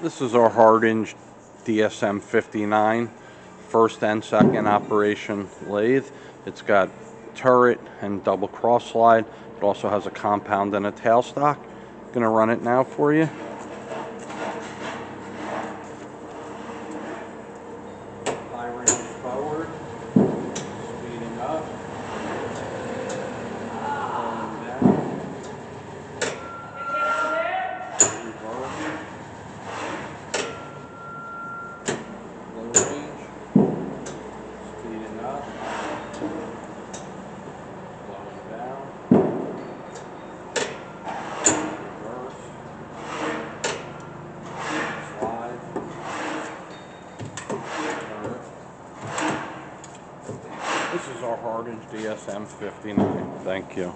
This is our Hardinge DSM 59 first and second operation lathe. It's got turret and double cross slide. It also has a compound and a tailstock. Gonna run it now for you. High range forward, speeding up, slowing down, reversing, low range, speeding up, slowing down, reverse, slide, turn. This is our Hardinge DSM 59. Thank you.